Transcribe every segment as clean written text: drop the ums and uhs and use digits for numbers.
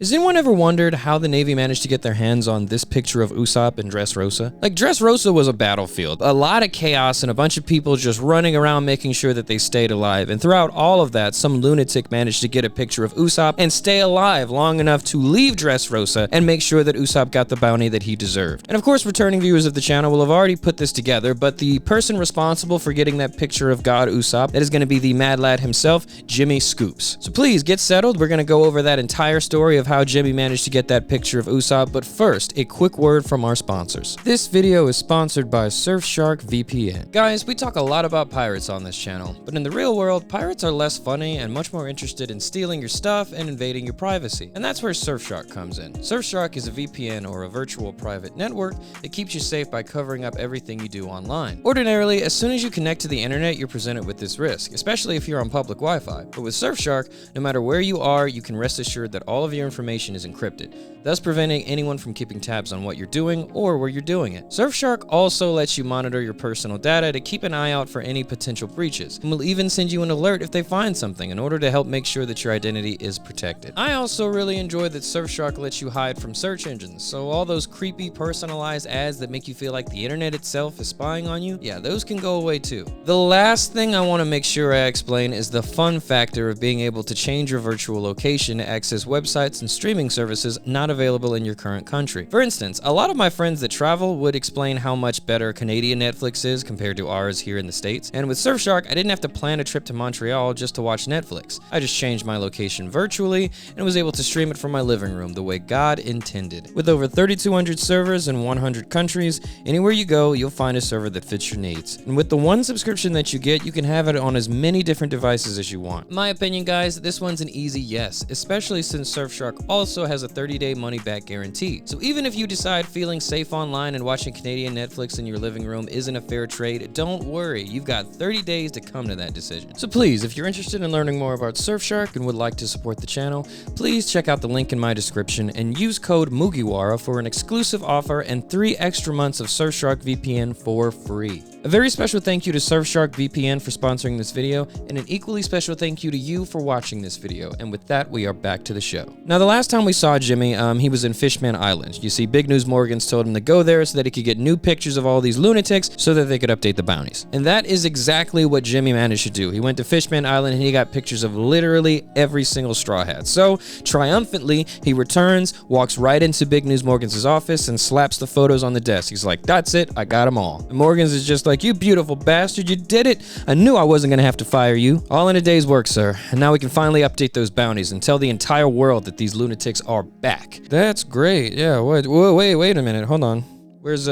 Has anyone ever wondered how the Navy managed to get their hands on this picture of Usopp and Dressrosa? Like, Dressrosa was a battlefield. A lot of chaos and a bunch of people just running around making sure that they stayed alive. And throughout all of that, some lunatic managed to get a picture of Usopp and stay alive long enough to leave Dressrosa and make sure that Usopp got the bounty that he deserved. And of course, returning viewers of the channel will have already put this together, but the person responsible for getting that picture of God Usopp, that is going to be the mad lad himself, Jimmy Scoops. So please get settled. We're going to go over that entire story of how Jimmy managed to get that picture of Usopp, but first, a quick word from our sponsors. This video is sponsored by Surfshark VPN. Guys, we talk a lot about pirates on this channel, but in the real world, pirates are less funny and much more interested in stealing your stuff and invading your privacy. And that's where Surfshark comes in. Surfshark is a VPN, or a virtual private network, that keeps you safe by covering up everything you do online. Ordinarily, as soon as you connect to the internet, you're presented with this risk, especially if you're on public Wi-Fi. But with Surfshark, no matter where you are, you can rest assured that all of your information is encrypted, thus preventing anyone from keeping tabs on what you're doing or where you're doing it. Surfshark also lets you monitor your personal data to keep an eye out for any potential breaches, and will even send you an alert if they find something in order to help make sure that your identity is protected. I also really enjoy that Surfshark lets you hide from search engines, so all those creepy personalized ads that make you feel like the internet itself is spying on you, yeah, those can go away too. The last thing I want to make sure I explain is the fun factor of being able to change your virtual location to access websites and streaming services not available in your current country. For instance, a lot of my friends that travel would explain how much better Canadian Netflix is compared to ours here in the States. And with Surfshark, I didn't have to plan a trip to Montreal just to watch Netflix. I just changed my location virtually and was able to stream it from my living room the way God intended. With over 3,200 servers in 100 countries, anywhere you go, you'll find a server that fits your needs. And with the one subscription that you get, you can have it on as many different devices as you want. In my opinion, guys, this one's an easy yes, especially since Surfshark also has a 30-day money-back guarantee. So even if you decide feeling safe online and watching Canadian Netflix in your living room isn't a fair trade, don't worry, you've got 30 days to come to that decision. So please, if you're interested in learning more about Surfshark and would like to support the channel, please check out the link in my description and use code Mugiwara for an exclusive offer and 3 extra months of Surfshark VPN for free. A very special thank you to Surfshark VPN for sponsoring this video, and an equally special thank you to you for watching this video. And with that, we are back to the show. Now, the last time we saw Jimmy, he was in Fishman Island. You see, Big News Morgans told him to go there so that he could get new pictures of all these lunatics so that they could update the bounties. And that is exactly what Jimmy managed to do. He went to Fishman Island and he got pictures of literally every single Straw Hat. So, triumphantly, he returns, walks right into Big News Morgans' office and slaps the photos on the desk. He's like, "That's it, I got them all." And Morgans is just like, "You beautiful bastard, you did it. I knew I wasn't gonna have to fire you. All in a day's work, sir. And now we can finally update those bounties and tell the entire world that these lunatics are back." That's great. Yeah, wait a minute. Hold on. Where's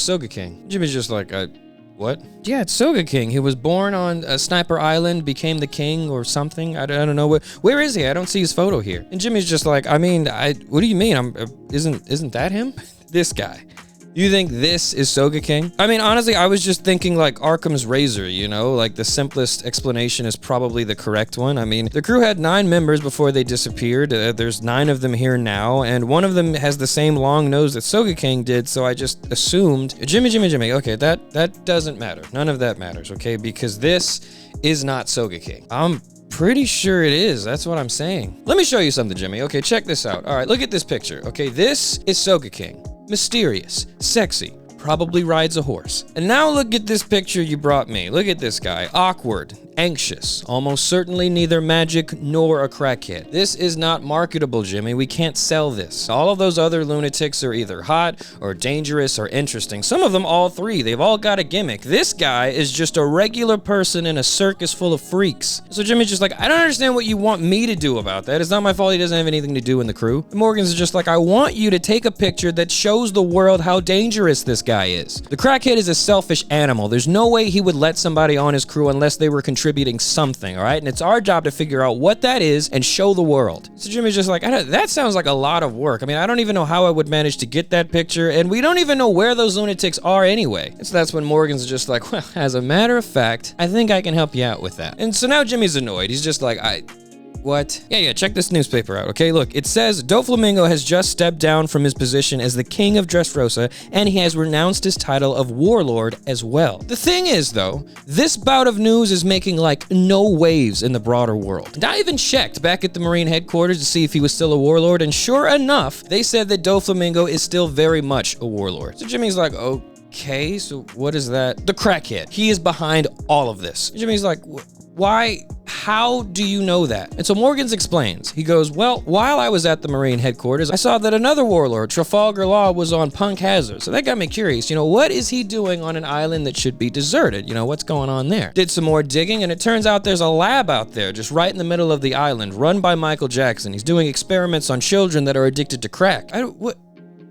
Soga King? Jimmy's just like, what? Yeah, it's Soga King. He was born on Sniper Island, became the king or something. I don't know. Where is he? I don't see his photo here. And Jimmy's just like, I mean, what do you mean? Isn't that him? This guy. You think this is Soga King? I mean, honestly, I was just thinking like Arkham's Razor, you know? Like, the simplest explanation is probably the correct one. I mean, the crew had 9 members before they disappeared. There's 9 of them here now, and one of them has the same long nose that Soga King did, so I just assumed... Jimmy. Okay, that doesn't matter. None of that matters, okay? Because this is not Soga King. I'm pretty sure it is. That's what I'm saying. Let me show you something, Jimmy. Okay, check this out. All right, look at this picture. Okay, this is Soga King. Mysterious, sexy, probably rides a horse. And now look at this picture you brought me. Look at this guy. Awkward, anxious, almost certainly neither magic nor a crackhead. This is not marketable, Jimmy. We can't sell this. All of those other lunatics are either hot or dangerous or interesting. Some of them all 3. They've all got a gimmick. This guy is just a regular person in a circus full of freaks. So Jimmy's just like, I don't understand what you want me to do about that. It's not my fault he doesn't have anything to do in the crew. And Morgan's just like, I want you to take a picture that shows the world how dangerous this guy is. The crackhead is a selfish animal. There's no way he would let somebody on his crew unless they were contributing something, all right? And it's our job to figure out what that is and show the world. So Jimmy's just like, that sounds like a lot of work. I mean, I don't even know how I would manage to get that picture, and we don't even know where those lunatics are anyway. And so that's when Morgan's just like, well, as a matter of fact, I think I can help you out with that. And so now Jimmy's annoyed. He's just like, What? Yeah, check this newspaper out, okay? Look, it says Doflamingo has just stepped down from his position as the king of Dressrosa, and he has renounced his title of warlord as well. The thing is, though, this bout of news is making, like, no waves in the broader world. And I even checked back at the Marine headquarters to see if he was still a warlord, and sure enough, they said that Doflamingo is still very much a warlord. So Jimmy's like, okay, so what is that? The crackhead. He is behind all of this. Jimmy's like, why? How do you know that? And so Morgans explains. He goes, well, while I was at the Marine headquarters, I saw that another warlord, Trafalgar Law, was on Punk Hazard. So that got me curious. You know, what is he doing on an island that should be deserted? You know, what's going on there? Did some more digging, and it turns out there's a lab out there just right in the middle of the island, run by Michael Jackson. He's doing experiments on children that are addicted to crack.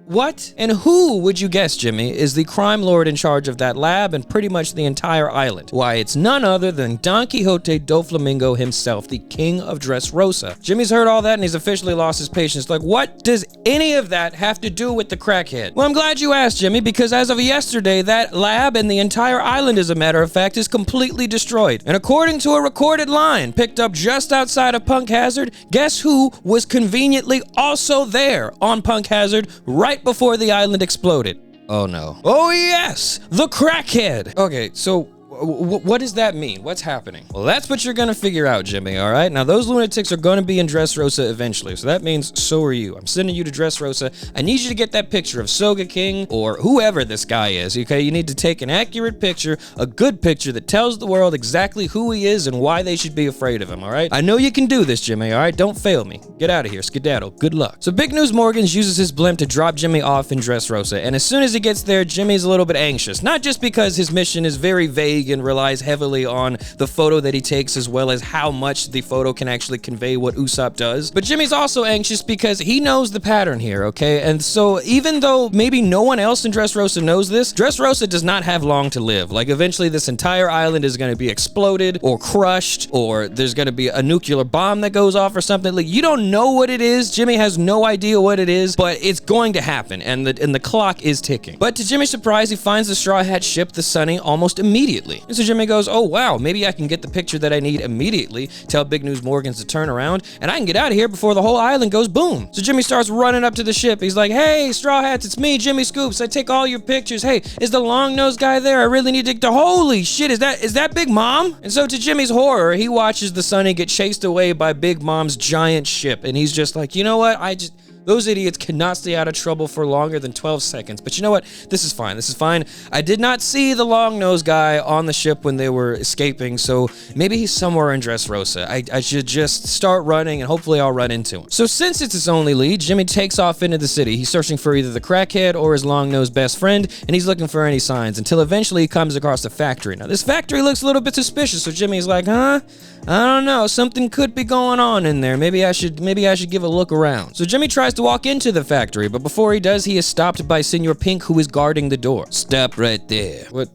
What? And who, would you guess, Jimmy, is the crime lord in charge of that lab and pretty much the entire island? Why, it's none other than Don Quixote Doflamingo himself, the king of Dressrosa. Jimmy's heard all that and he's officially lost his patience. Like, what does any of that have to do with the crackhead? Well, I'm glad you asked, Jimmy, because as of yesterday, that lab and the entire island, as a matter of fact, is completely destroyed. And according to a recorded line picked up just outside of Punk Hazard, guess who was conveniently also there on Punk Hazard right before the island exploded? Oh no. Oh yes, the crackhead. Okay, so what does that mean? What's happening? Well, that's what you're gonna figure out, Jimmy, all right? Now, those lunatics are gonna be in Dressrosa eventually, so that means so are you. I'm sending you to Dressrosa. I need you to get that picture of Soga King or whoever this guy is, okay? You need to take an accurate picture, a good picture that tells the world exactly who he is and why they should be afraid of him, all right? I know you can do this, Jimmy, all right? Don't fail me. Get out of here, skedaddle. Good luck. So Big News Morgans uses his blimp to drop Jimmy off in Dressrosa, and as soon as he gets there, Jimmy's a little bit anxious. Not just because his mission is very vague and relies heavily on the photo that he takes as well as how much the photo can actually convey what Usopp does. But Jimmy's also anxious because he knows the pattern here, okay? And so even though maybe no one else in Dressrosa knows this, Dressrosa does not have long to live. Like, eventually this entire island is going to be exploded or crushed, or there's going to be a nuclear bomb that goes off or something. Like, you don't know what it is. Jimmy has no idea what it is, but it's going to happen, and the clock is ticking. But to Jimmy's surprise, he finds the Straw Hat ship, the Sunny, almost immediately. And so Jimmy goes, oh wow, maybe I can get the picture that I need immediately, tell Big News Morgans to turn around, and I can get out of here before the whole island goes boom. So Jimmy starts running up to the ship. He's like, hey, Straw Hats, it's me, Jimmy Scoops. I take all your pictures. Hey, is the long-nosed guy there? I really need to... Holy shit, is that Big Mom? And so to Jimmy's horror, he watches the Sunny get chased away by Big Mom's giant ship, and he's just like, you know what, those idiots cannot stay out of trouble for longer than 12 seconds. But you know what? This is fine. This is fine. I did not see the long-nosed guy on the ship when they were escaping, so maybe he's somewhere in Dressrosa. I should just start running, and hopefully I'll run into him. So since it's his only lead, Jimmy takes off into the city. He's searching for either the crackhead or his long-nosed best friend, and he's looking for any signs until eventually he comes across a factory. Now, this factory looks a little bit suspicious, so Jimmy's like, huh? I don't know. Something could be going on in there. Maybe I should give a look around. So Jimmy tries to walk into the factory, but before he does, he is stopped by Senor Pink, who is guarding the door. Stop right there. What?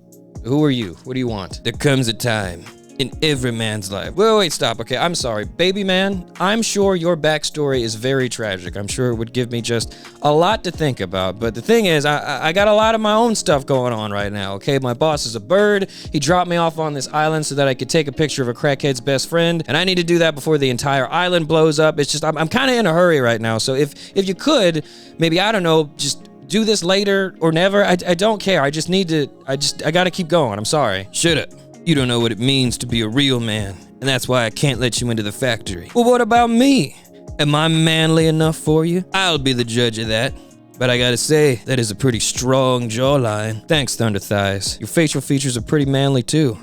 Who are you? What do you want? There comes a time in every man's life. Wait, stop. Okay, I'm sorry. Baby man, I'm sure your backstory is very tragic. I'm sure it would give me just a lot to think about. But the thing is, I got a lot of my own stuff going on right now, okay? My boss is a bird. He dropped me off on this island so that I could take a picture of a crackhead's best friend, and I need to do that before the entire island blows up. It's just, I'm kind of in a hurry right now. So if you could, maybe, I don't know, just do this later or never. I don't care. I gotta keep going. I'm sorry. Shut up. You don't know what it means to be a real man, and that's why I can't let you into the factory. Well, what about me? Am I manly enough for you? I'll be the judge of that. But I gotta say, that is a pretty strong jawline. Thanks, Thunder Thighs. Your facial features are pretty manly too.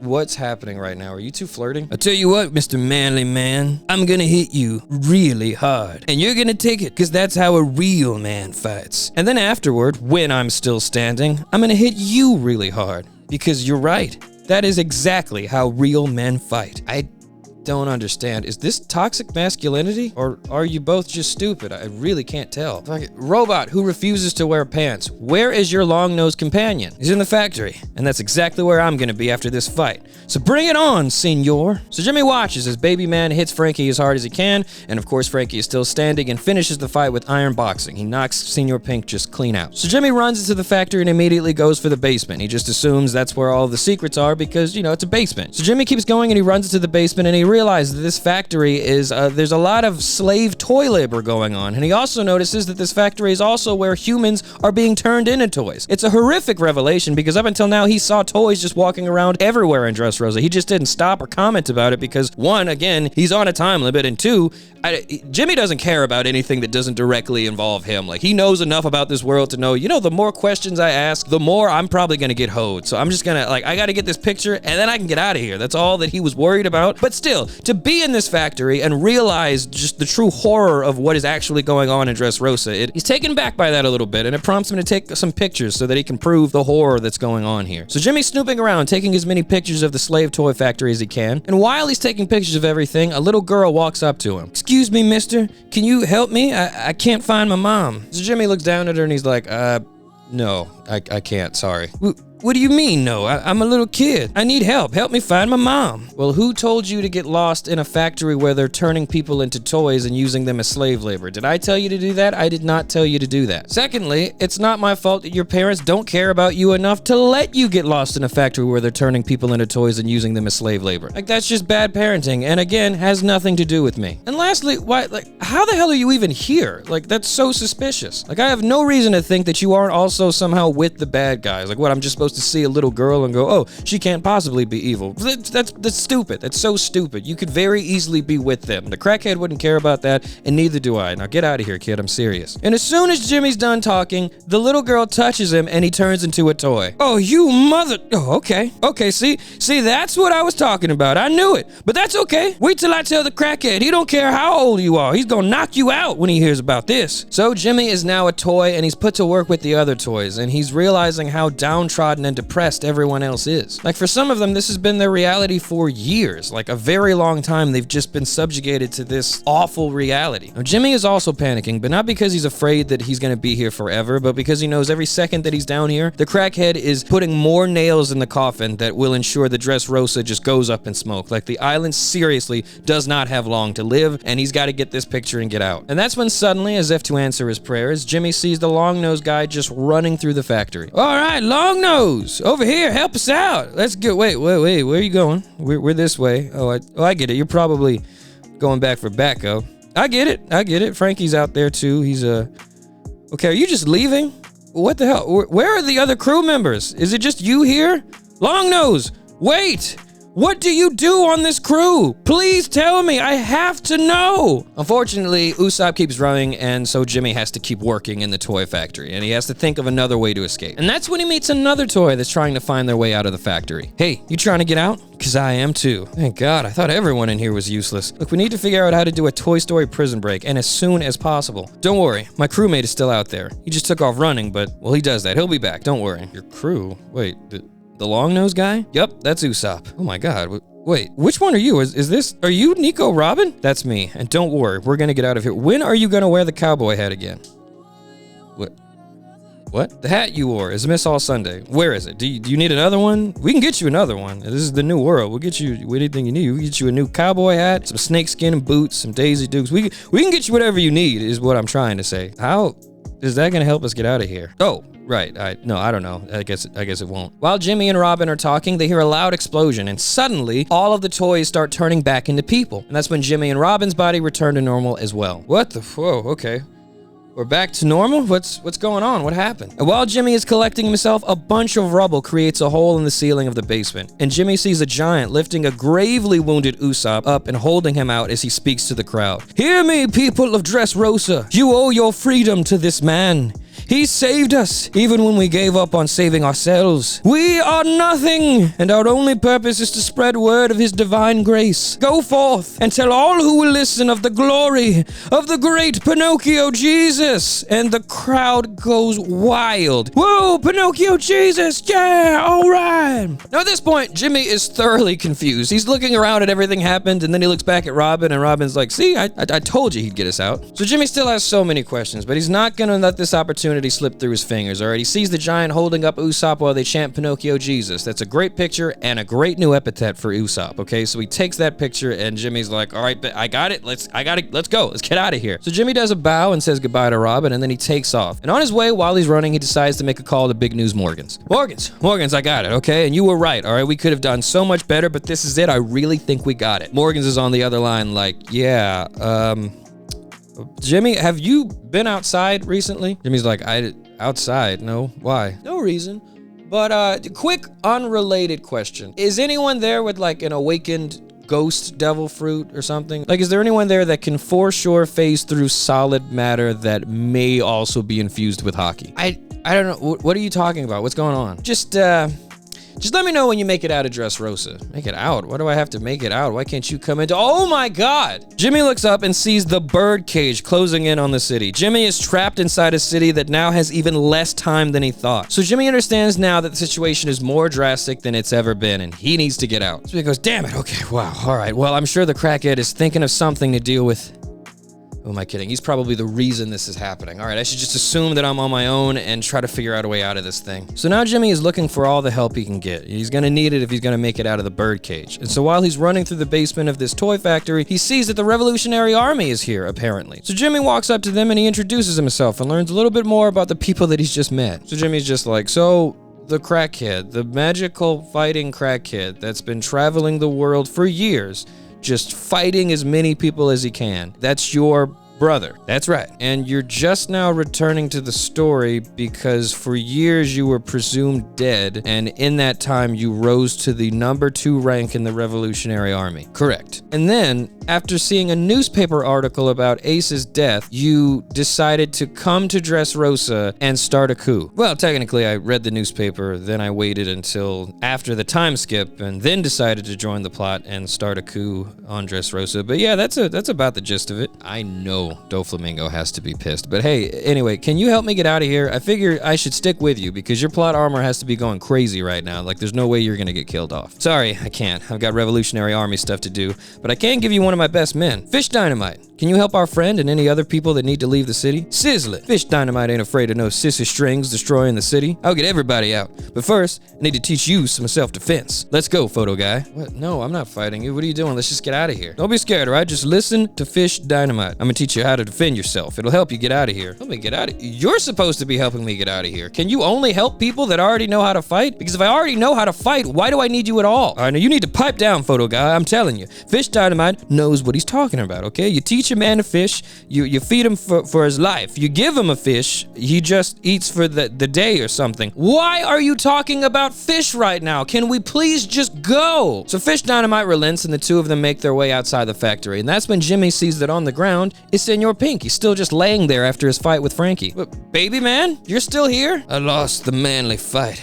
What's happening right now? Are you two flirting? I'll tell you what, Mr. Manly Man, I'm gonna hit you really hard. And you're gonna take it, because that's how a real man fights. And then afterward, when I'm still standing, I'm gonna hit you really hard. Because you're right. That is exactly how real men fight. I don't understand. Is this toxic masculinity? Or are you both just stupid? I really can't tell. Robot who refuses to wear pants. Where is your long-nosed companion? He's in the factory. And that's exactly where I'm gonna be after this fight. So bring it on, senor. So Jimmy watches as Baby Man hits Frankie as hard as he can. And of course, Frankie is still standing and finishes the fight with iron boxing. He knocks Senor Pink just clean out. So Jimmy runs into the factory and immediately goes for the basement. He just assumes that's where all the secrets are because, you know, it's a basement. So Jimmy keeps going and he runs into the basement and he realize that this factory is, there's a lot of slave toy labor going on, and he also notices that this factory is also where humans are being turned into toys. It's a horrific revelation because up until now he saw toys just walking around everywhere in Dressrosa. He just didn't stop or comment about it because, one, again, he's on a time limit, and two, Jimmy doesn't care about anything that doesn't directly involve him. Like, he knows enough about this world to know, you know, the more questions I ask, the more I'm probably gonna get hoed. So I'm just gonna, like, I gotta get this picture and then I can get out of here. That's all that he was worried about. But still, to be in this factory and realize just the true horror of what is actually going on in Dressrosa, he's taken back by that a little bit, and it prompts him to take some pictures so that he can prove the horror that's going on here. So Jimmy's snooping around, taking as many pictures of the slave toy factory as he can, and while he's taking pictures of everything, a little girl walks up to him. "Excuse me, mister, can you help me? I can't find my mom." So Jimmy looks down at her and he's like, no, I can't, sorry. What do you mean, no? I'm a little kid. I need help. Help me find my mom. Well, who told you to get lost in a factory where they're turning people into toys and using them as slave labor? Did I tell you to do that? I did not tell you to do that. Secondly, it's not my fault that your parents don't care about you enough to let you get lost in a factory where they're turning people into toys and using them as slave labor. Like, that's just bad parenting, and again, has nothing to do with me. And lastly, why, like, how the hell are you even here? Like, that's so suspicious. Like, I have no reason to think that you aren't also somehow with the bad guys. Like, what, I'm just supposed to see a little girl and go, oh, she can't possibly be evil. That's stupid. That's so stupid. You could very easily be with them. The crackhead wouldn't care about that, and neither do I. Now get out of here, kid. I'm serious. And as soon as Jimmy's done talking, the little girl touches him and he turns into a toy. Oh, you mother... Oh, okay. Okay, see, that's what I was talking about. I knew it. But that's okay. Wait till I tell the crackhead. He don't care how old you are. He's gonna knock you out when he hears about this. So Jimmy is now a toy, and he's put to work with the other toys, and he's realizing how downtrodden and depressed everyone else is. Like, for some of them, this has been their reality for years. Like, a very long time, they've just been subjugated to this awful reality. Now, Jimmy is also panicking, but not because he's afraid that he's gonna be here forever, but because he knows every second that he's down here, the crackhead is putting more nails in the coffin that will ensure the Dressrosa just goes up in smoke. Like, the island seriously does not have long to live, and he's got to get this picture and get out. And that's when suddenly, as if to answer his prayers, Jimmy sees the long-nosed guy just running through the factory. All right, long-nose, over here, help us out. Let's go. Wait, where are you going? We're this way. Oh, I get it. You're probably going back for backup. I get it. Frankie's out there too. He's okay, are you just leaving? What the hell? Where are the other crew members? Is it just you here? Longnose, wait! What do you do on this crew? Please tell me, I have to know. Unfortunately, Usopp keeps running, and so Jimmy has to keep working in the toy factory, and he has to think of another way to escape. And that's when he meets another toy that's trying to find their way out of the factory. Hey, you trying to get out? Cause I am too. Thank God, I thought everyone in here was useless. Look, we need to figure out how to do a Toy Story prison break, and as soon as possible. Don't worry, my crewmate is still out there. He just took off running, but, well, he does that. He'll be back, don't worry. Your crew? Wait, the long-nosed guy? Yup, that's Usopp. Oh my God, wait, which one are you? Are you Nico Robin? That's me, and don't worry, we're gonna get out of here. When are you gonna wear the cowboy hat again? What? The hat you wore is Miss All Sunday. Where is it? Do you need another one? We can get you another one. This is the new world. We'll get you anything you need. We'll get you a new cowboy hat, some snakeskin boots, some Daisy Dukes. We can get you whatever you need, is what I'm trying to say. How is that gonna help us get out of here? Oh, right. No, I don't know. I guess it won't. While Jimmy and Robin are talking, they hear a loud explosion, and suddenly all of the toys start turning back into people. And that's when Jimmy and Robin's body return to normal as well. What the? Whoa, okay. We're back to normal? What's going on? What happened? And while Jimmy is collecting himself, a bunch of rubble creates a hole in the ceiling of the basement. And Jimmy sees a giant lifting a gravely wounded Usopp up and holding him out as he speaks to the crowd. Hear me, people of Dressrosa. You owe your freedom to this man. He saved us, even when we gave up on saving ourselves. We are nothing, and our only purpose is to spread word of his divine grace. Go forth and tell all who will listen of the glory of the great Pinocchio Jesus. And the crowd goes wild. Whoa, Pinocchio Jesus, yeah, all right. Now at this point, Jimmy is thoroughly confused. He's looking around at everything happened, and then he looks back at Robin, and Robin's like, see, I told you he'd get us out. So Jimmy still has so many questions, but he's not gonna let this opportunity eternity slip through his fingers. Alright, he sees the giant holding up Usopp while they chant Pinocchio Jesus. That's a great picture and a great new epithet for Usopp, okay? So he takes that picture and Jimmy's like, alright, I got it. Let's go. Let's get out of here. So Jimmy does a bow and says goodbye to Robin, and then he takes off. And on his way, while he's running, he decides to make a call to Big News Morgan's. Morgan's, I got it, okay? And you were right, alright? We could have done so much better, but this is it. I really think we got it. Morgan's is on the other line like, yeah, Jimmy, have you been outside recently? Jimmy's like, outside? No. Why? No reason. But, quick, unrelated question. Is anyone there with, like, an awakened ghost devil fruit or something? Like, is there anyone there that can for sure phase through solid matter that may also be infused with hockey? I don't know. What are you talking about? What's going on? Just let me know when you make it out of Dressrosa. Make it out? Why do I have to make it out? Why can't you come into— Oh my God! Jimmy looks up and sees the Birdcage closing in on the city. Jimmy is trapped inside a city that now has even less time than he thought. So Jimmy understands now that the situation is more drastic than it's ever been, and he needs to get out. So he goes, damn it, okay, wow, all right. Well, I'm sure the crackhead is thinking of something to deal with. Who am I kidding? He's probably the reason this is happening. All right, I should just assume that I'm on my own and try to figure out a way out of this thing. So now Jimmy is looking for all the help he can get. He's gonna need it if he's gonna make it out of the Birdcage. And so while he's running through the basement of this toy factory, he sees that the Revolutionary Army is here, apparently. So Jimmy walks up to them and he introduces himself and learns a little bit more about the people that he's just met. So Jimmy's just like, so the crackhead, the magical fighting crackhead that's been traveling the world for years, just fighting as many people as he can. That's your brother. That's right. And you're just now returning to the story because for years you were presumed dead, and in that time you rose to the number 2 rank in the Revolutionary Army. Correct. And then, after seeing a newspaper article about Ace's death, you decided to come to Dressrosa and start a coup. Well, technically I read the newspaper, then I waited until after the time skip, and then decided to join the plot and start a coup on Dressrosa. But yeah, that's about the gist of it. I know Doflamingo has to be pissed. But hey, anyway, can you help me get out of here? I figure I should stick with you because your plot armor has to be going crazy right now. Like, there's no way you're gonna get killed off. Sorry, I can't. I've got Revolutionary Army stuff to do, but I can give you one of my best men. Fish Dynamite. Can you help our friend and any other people that need to leave the city? Sizzling. Fish Dynamite ain't afraid of no sissy strings destroying the city. I'll get everybody out. But first, I need to teach you some self-defense. Let's go, photo guy. What? No, I'm not fighting you. What are you doing? Let's just get out of here. Don't be scared, all right? Just listen to Fish Dynamite. I'm gonna teach you how to defend yourself. It'll help you get out of here. Help me get out of here? You're supposed to be helping me get out of here. Can you only help people that already know how to fight? Because if I already know how to fight, why do I need you at all? All right, now you need to pipe down, photo guy. I'm telling you. Fish Dynamite knows what he's talking about, okay? You teach a man to fish, you feed him for his life. You give him a fish, he just eats for the day or something. Why are you talking about fish right now? Can we please just go? So Fish Dynamite relents and the two of them make their way outside the factory. And that's when Jimmy sees that on the ground is Senor Pink. He's still just laying there after his fight with Frankie. But baby man, you're still here? I lost the manly fight.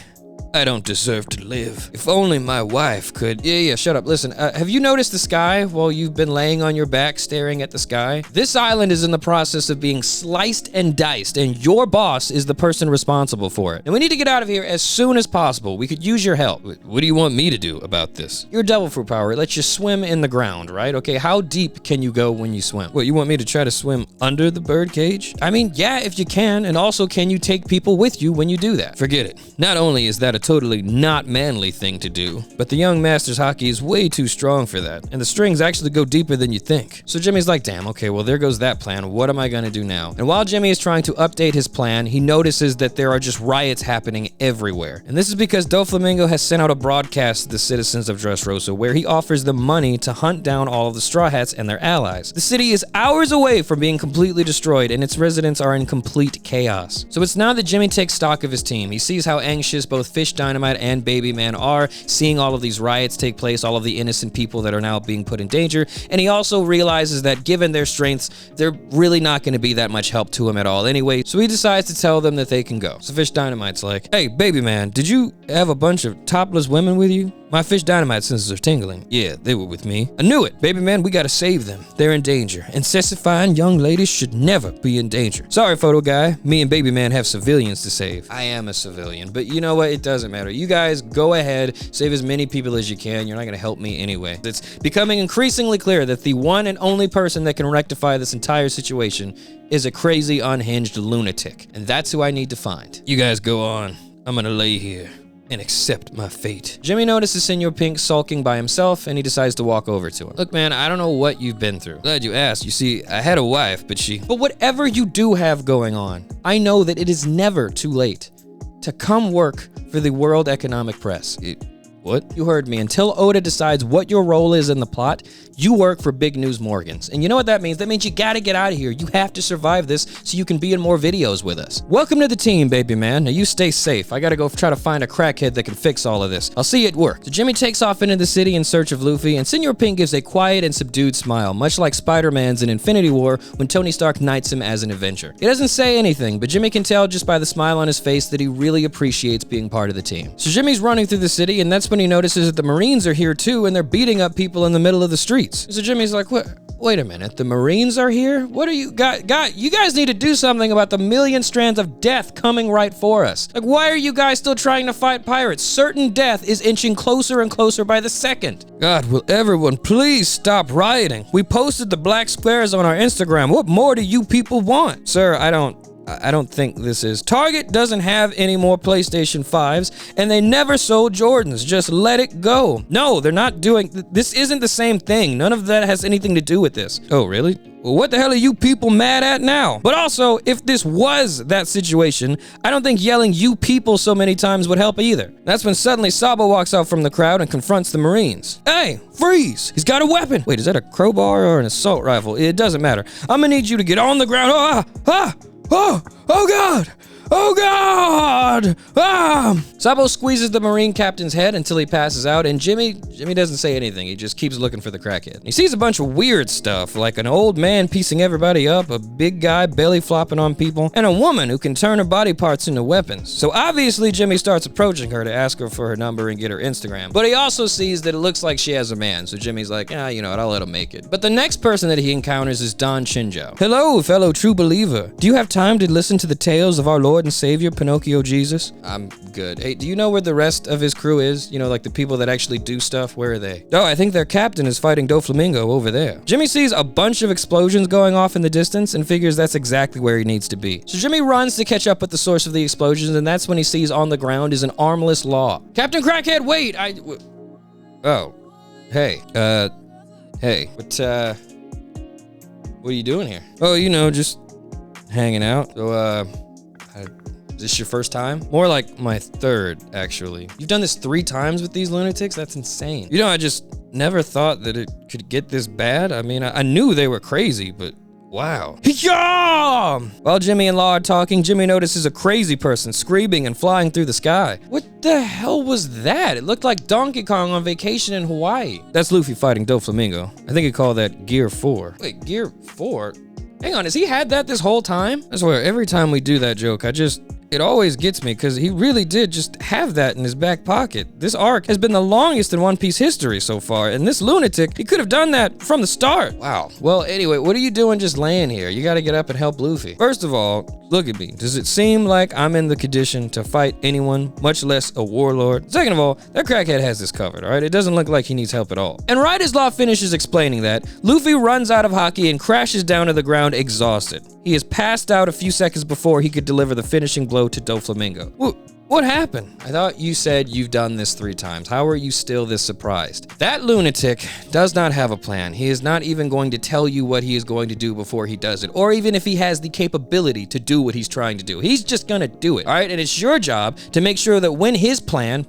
I don't deserve to live. If only my wife could— Yeah, shut up. Listen, have you noticed the sky while you've been laying on your back staring at the sky? This island is in the process of being sliced and diced, and your boss is the person responsible for it. And we need to get out of here as soon as possible. We could use your help. What do you want me to do about this? Your devil fruit power lets you swim in the ground, right? Okay, how deep can you go when you swim? What, you want me to try to swim under the Birdcage? I mean, yeah, if you can, and also can you take people with you when you do that? Forget it. Not only is that a totally not manly thing to do, but the young master's hockey is way too strong for that, and the strings actually go deeper than you think. So Jimmy's like, damn, okay, well there goes that plan. What am I gonna do now? And while Jimmy is trying to update his plan, he notices that there are just riots happening everywhere. And this is because Doflamingo has sent out a broadcast to the citizens of Dressrosa where he offers them money to hunt down all of the Straw Hats and their allies. The city is hours away from being completely destroyed, and its residents are in complete chaos. So it's now that Jimmy takes stock of his team. He sees how anxious both Fish Dynamite and Baby Man are, seeing all of these riots take place, all of the innocent people that are now being put in danger, and he also realizes that given their strengths, they're really not going to be that much help to him at all anyway, so he decides to tell them that they can go. So Fish Dynamite's like, hey, Baby Man, did you have a bunch of topless women with you? My Fish Dynamite senses are tingling. Yeah, they were with me. I knew it. Baby man, we gotta save them. They're in danger. And sexifying young ladies should never be in danger. Sorry, photo guy. Me and Baby man have civilians to save. I am a civilian, but you know what? doesn't matter. You guys go ahead, save as many people as you can. You're not gonna help me anyway. It's becoming increasingly clear that the one and only person that can rectify this entire situation is a crazy, unhinged lunatic. And that's who I need to find. You guys go on. I'm gonna lay here and accept my fate. Jimmy notices Senor Pink sulking by himself, and he decides to walk over to him. Look, man, I don't know what you've been through. Glad you asked. You see, I had a wife, but whatever you do have going on, I know that it is never too late to come work for the World Economic Press. What? You heard me. Until Oda decides what your role is in the plot, you work for Big News Morgans. And you know what that means? That means you gotta get out of here. You have to survive this so you can be in more videos with us. Welcome to the team, baby man. Now you stay safe. I gotta go try to find a crackhead that can fix all of this. I'll see you at work. So Jimmy takes off into the city in search of Luffy, and Senor Pink gives a quiet and subdued smile, much like Spider-Man's in Infinity War when Tony Stark knights him as an Avenger. He doesn't say anything, but Jimmy can tell just by the smile on his face that he really appreciates being part of the team. So Jimmy's running through the city, and that's when he notices that the Marines are here too, and they're beating up people in the middle of the streets. So Jimmy's like, what? Wait a minute, the Marines are here? What are you guys? You guys need to do something about the million strands of death coming right for us. Like, why are you guys still trying to fight pirates? Certain death is inching closer and closer by the second. God, will everyone please stop rioting? We posted the black squares on our Instagram. What more do you people want? Sir, I don't think this is. Target doesn't have any more PlayStation 5s, and they never sold Jordans. Just let it go. No, they're not doing. This isn't the same thing. None of that has anything to do with this. Oh, really? Well, what the hell are you people mad at now? But also, if this was that situation, I don't think yelling "you people" so many times would help either. That's when suddenly Sabo walks out from the crowd and confronts the Marines. Hey, freeze! He's got a weapon! Wait, is that a crowbar or an assault rifle? It doesn't matter. I'm gonna need you to get on the ground. Oh God! Oh God! Ah! Sabo squeezes the Marine captain's head until he passes out, and Jimmy doesn't say anything. He just keeps looking for the crackhead. He sees a bunch of weird stuff, like an old man piecing everybody up, a big guy belly flopping on people, and a woman who can turn her body parts into weapons. So obviously Jimmy starts approaching her to ask her for her number and get her Instagram. But he also sees that it looks like she has a man, so Jimmy's like, you know what, I'll let him make it. But the next person that he encounters is Don Chinjo. Hello, fellow true believer. Do you have time to listen to the tales of our Lord and Savior, Pinocchio Jesus? I'm good. Hey, do you know where the rest of his crew is? You know, like the people that actually do stuff? Where are they? Oh, I think their captain is fighting Doflamingo over there. Jimmy sees a bunch of explosions going off in the distance and figures that's exactly where he needs to be. So Jimmy runs to catch up with the source of the explosions, and that's when he sees on the ground is an armless Law. Captain Crackhead, wait! Oh. Hey. Hey. What are you doing here? Oh, you know, just hanging out. So, is this your first time? More like my third, actually. You've done this 3 times with these lunatics? That's insane. You know, I just never thought that it could get this bad. I mean, I knew they were crazy, but wow. Yeah! While Jimmy and Law are talking, Jimmy notices a crazy person screaming and flying through the sky. What the hell was that? It looked like Donkey Kong on vacation in Hawaii. That's Luffy fighting Doflamingo. I think he called that Gear 4. Wait, Gear 4? Hang on, has he had that this whole time? I swear, every time we do that joke, it always gets me, because he really did just have that in his back pocket. This arc has been the longest in One Piece history so far, and this lunatic, he could have done that from the start. Wow. Well, anyway, what are you doing just laying here? You gotta get up and help Luffy. First of all, look at me. Does it seem like I'm in the condition to fight anyone, much less a warlord? Second of all, that crackhead has this covered, alright? It doesn't look like he needs help at all. And right as Law finishes explaining that, Luffy runs out of haki and crashes down to the ground exhausted. He has passed out a few seconds before he could deliver the finishing blow to Doflamingo. What happened? I thought you said you've done this 3 times. How are you still this surprised? That lunatic does not have a plan. He is not even going to tell you what he is going to do before he does it, or even if he has the capability to do what he's trying to do. He's just gonna do it, all right? And it's your job to make sure that when his plan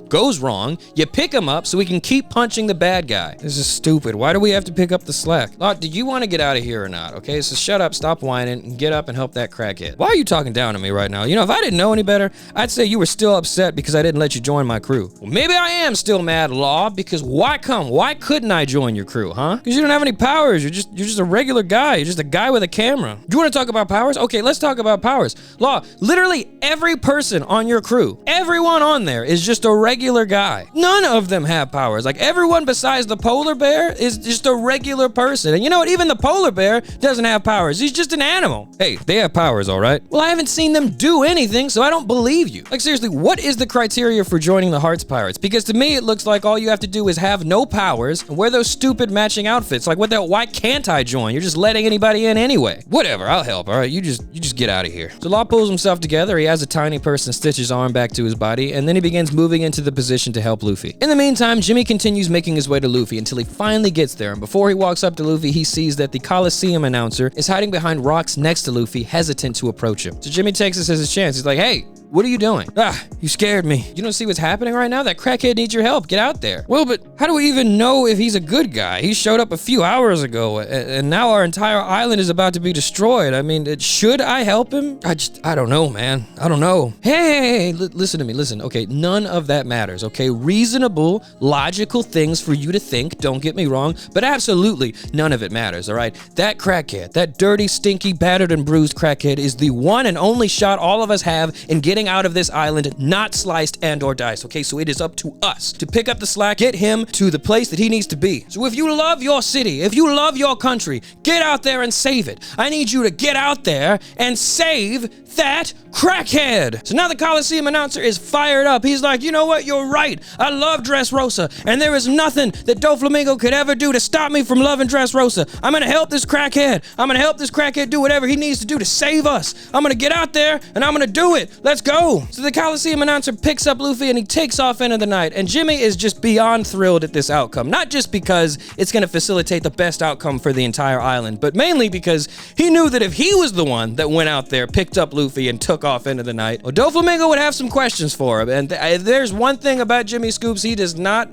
goes wrong, you pick him up so we can keep punching the bad guy. This is stupid. Why do we have to pick up the slack? Law, do you want to get out of here or not? Okay, so shut up, stop whining, and get up and help that crackhead. Why are you talking down to me right now? You know, if I didn't know any better, I'd say you were still upset because I didn't let you join my crew. Well, maybe I am still mad, Law, because why couldn't I join your crew, huh? Because you don't have any powers. You're just a regular guy. You're just a guy with a camera. You want to talk about powers? Okay, let's talk about powers. Law, literally every person on your crew, everyone on there is just a regular guy. None of them have powers. Like, everyone besides the polar bear is just a regular person. And you know what? Even the polar bear doesn't have powers. He's just an animal. Hey, they have powers, all right? Well, I haven't seen them do anything, so I don't believe you. you? Like, seriously, what is the criteria for joining the Hearts Pirates? Because to me, it looks like all you have to do is have no powers and wear those stupid matching outfits. Like, what the hell? Why can't I join? You're just letting anybody in anyway. Whatever, I'll help, all right? You just get out of here. So Law pulls himself together. He has a tiny person stitch his arm back to his body, and then he begins moving into the position to help Luffy. In the meantime, Jimmy continues making his way to Luffy until he finally gets there, and before he walks up to Luffy, he sees that the Coliseum announcer is hiding behind rocks next to Luffy, hesitant to approach him. So Jimmy takes this as his chance. He's like, hey, what are you doing? Ah, you scared me. You don't see what's happening right now? That crackhead needs your help. Get out there. Well, but how do we even know if he's a good guy? He showed up a few hours ago, and now our entire island is about to be destroyed. I mean, should I help him? I don't know, man. I don't know. Hey, listen to me. Listen, okay, none of that matters, okay? Reasonable, logical things for you to think, don't get me wrong, but absolutely none of it matters, all right? That crackhead, that dirty, stinky, battered and bruised crackhead is the one and only shot all of us have in getting out of this island, not sliced and or diced, okay? So it is up to us to pick up the slack, get him to the place that he needs to be. So if you love your city, if you love your country, get out there and save it. I need you to get out there and save that crackhead. So now the Coliseum announcer is fired up. He's like, you know what? You're right. I love Dressrosa, and there is nothing that Doflamingo could ever do to stop me from loving Dressrosa. I'm gonna help this crackhead. I'm gonna help this crackhead do whatever he needs to do to save us. I'm gonna get out there and I'm gonna do it. Let's go. So the Coliseum announcer picks up Luffy and he takes off into the night, and Jimmy is just beyond thrilled at this outcome. Not just because it's gonna facilitate the best outcome for the entire island, but mainly because he knew that if he was the one that went out there, picked up Luffy and took off into the night, well, Doflamingo would have some questions for him. And there's one thing about Jimmy Scoops, he does not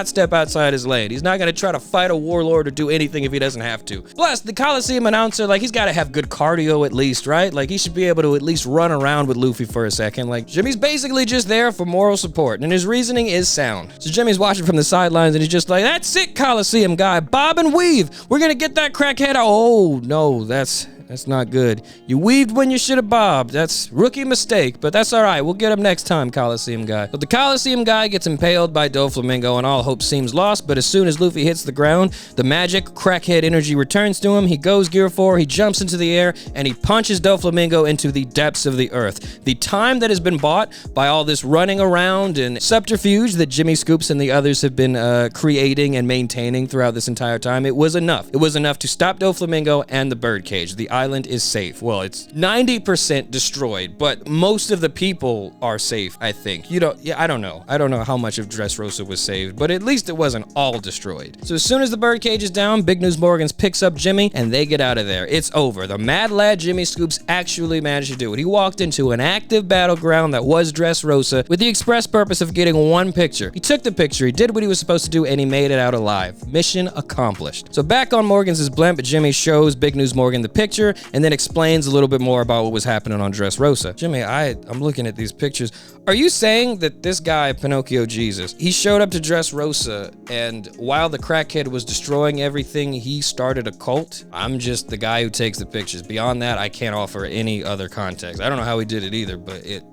step outside his lane. He's not gonna try to fight a warlord or do anything if he doesn't have to. Plus, the Coliseum announcer, like, he's gotta have good cardio at least, right? Like, he should be able to at least run around with Luffy for a second. Like, Jimmy's basically just there for moral support, and his reasoning is sound. So Jimmy's watching from the sidelines, and he's just like, that's it, Coliseum guy, bob and weave. We're gonna get that crackhead out. Oh, no, that's not good. You weaved when you should have bobbed. That's rookie mistake, but that's all right. We'll get him next time, Coliseum guy. But the Coliseum guy gets impaled by Doflamingo, and all hope seems lost, but as soon as Luffy hits the ground, the magic crackhead energy returns to him. He goes Gear 4, he jumps into the air, and he punches Doflamingo into the depths of the earth. The time that has been bought by all this running around and subterfuge that Jimmy Scoops and the others have been creating and maintaining throughout this entire time, it was enough. It was enough to stop Doflamingo and the Birdcage. The island is safe. Well, it's 90% destroyed, but most of the people are safe, I think. I don't know. I don't know how much of Dressrosa was saved, but at least it wasn't all destroyed. So as soon as the Birdcage is down, Big News Morgans picks up Jimmy, and they get out of there. It's over. The mad lad Jimmy Scoops actually managed to do it. He walked into an active battleground that was Dressrosa with the express purpose of getting one picture. He took the picture, he did what he was supposed to do, and he made it out alive. Mission accomplished. So back on Morgans' blimp, Jimmy shows Big News Morgan the picture, and then explains a little bit more about what was happening on Dressrosa. Jimmy, I'm looking at these pictures. Are you saying that this guy, Pinocchio Jesus, he showed up to Dressrosa, and while the crackhead was destroying everything, he started a cult? I'm just the guy who takes the pictures. Beyond that, I can't offer any other context. I don't know how he did it either, but it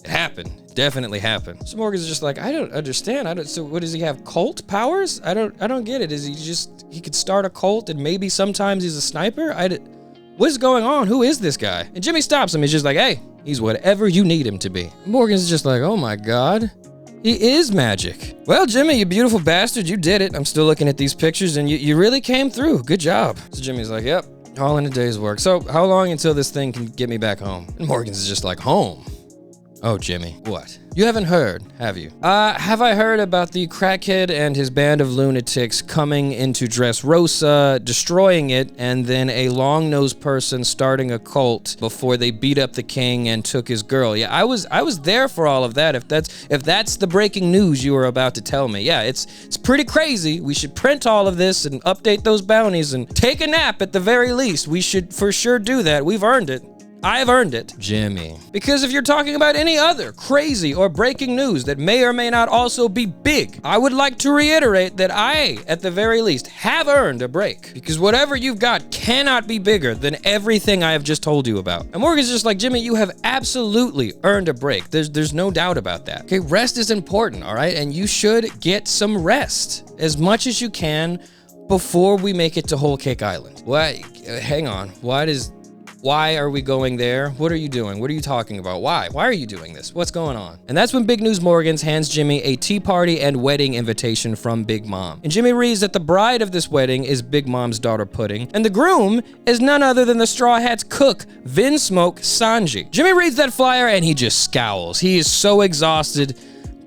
happened. Definitely happened. So Morgan's just like, I don't understand. So what does he have? Cult powers? I don't get it. Is he could start a cult and maybe sometimes he's a sniper? What's going on? Who is this guy? And Jimmy stops him. He's just like, hey, he's whatever you need him to be. Morgan's just like, oh my God, he is magic. Well, Jimmy, you beautiful bastard, you did it. I'm still looking at these pictures and you really came through. Good job. So Jimmy's like, yep, all in a day's work. So how long until this thing can get me back home? And Morgan's just like, home? Oh, Jimmy, what? You haven't heard, have you? Have I heard about the crackhead and his band of lunatics coming into Dressrosa, destroying it, and then a long-nosed person starting a cult before they beat up the king and took his girl? Yeah, I was there for all of that. If that's the breaking news you were about to tell me. Yeah, it's pretty crazy. We should print all of this and update those bounties and take a nap at the very least. We should for sure do that. We've earned it. I've earned it, Jimmy. Because if you're talking about any other crazy or breaking news that may or may not also be big, I would like to reiterate that I, at the very least, have earned a break. Because whatever you've got cannot be bigger than everything I have just told you about. And Morgan's just like, Jimmy, you have absolutely earned a break. There's no doubt about that. Okay, rest is important, all right? And you should get some rest as much as you can before we make it to Whole Cake Island. Why? Hang on. Why does Why are we going there? What are you doing? What are you talking about? Why? Why are you doing this? What's going on? And that's when Big News Morgans hands Jimmy a tea party and wedding invitation from Big Mom. And Jimmy reads that the bride of this wedding is Big Mom's daughter Pudding, and the groom is none other than the Straw Hat's cook, Vinsmoke Sanji. Jimmy reads that flyer and he just scowls. He is so exhausted,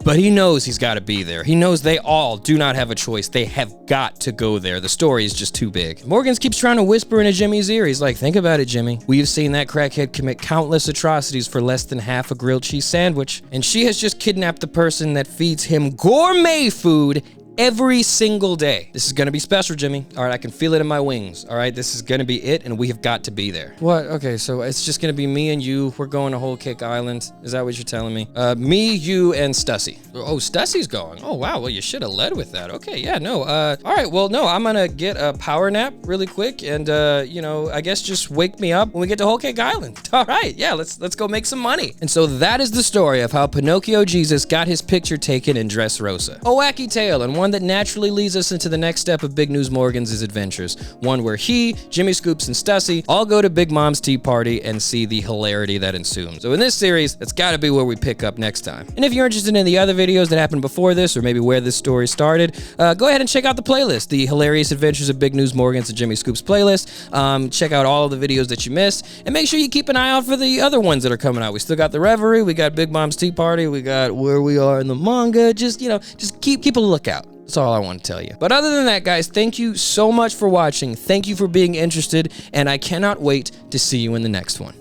but he knows he's got to be there. He knows they all do not have a choice. They have got to go there. The story is just too big. Morgans keeps trying to whisper into Jimmy's ear. He's like, think about it, Jimmy. We've seen that crackhead commit countless atrocities for less than half a grilled cheese sandwich, and she has just kidnapped the person that feeds him gourmet food every single day. This is gonna be special, Jimmy. All right, I can feel it in my wings. All right, this is gonna be it, and we have got to be there. What? Okay, so it's just gonna be me and you. We're going to Whole Cake Island. Is that what you're telling me? Me, you, and Stussy. Oh, Stussy's going. Oh, wow. Well, you should have led with that. Okay, yeah, no. All right, well, no, I'm gonna get a power nap really quick, and you know, I guess just wake me up when we get to Whole Cake Island. All right, yeah, let's go make some money. And so that is the story of how Pinocchio Jesus got his picture taken in Dressrosa. A wacky tale, and one that naturally leads us into the next step of Big News Morgans' adventures. One where he, Jimmy Scoops, and Stussy all go to Big Mom's tea party and see the hilarity that ensues. So in this series, that's gotta be where we pick up next time. And if you're interested in the other videos that happened before this, or maybe where this story started, go ahead and check out the playlist, the Hilarious Adventures of Big News Morgans and Jimmy Scoops playlist. Check out all of the videos that you missed, and make sure you keep an eye out for the other ones that are coming out. We still got the Reverie, we got Big Mom's tea party, we got where we are in the manga. Just, you know, just keep a lookout. That's all I want to tell you. But other than that, guys, thank you so much for watching. Thank you for being interested, and I cannot wait to see you in the next one.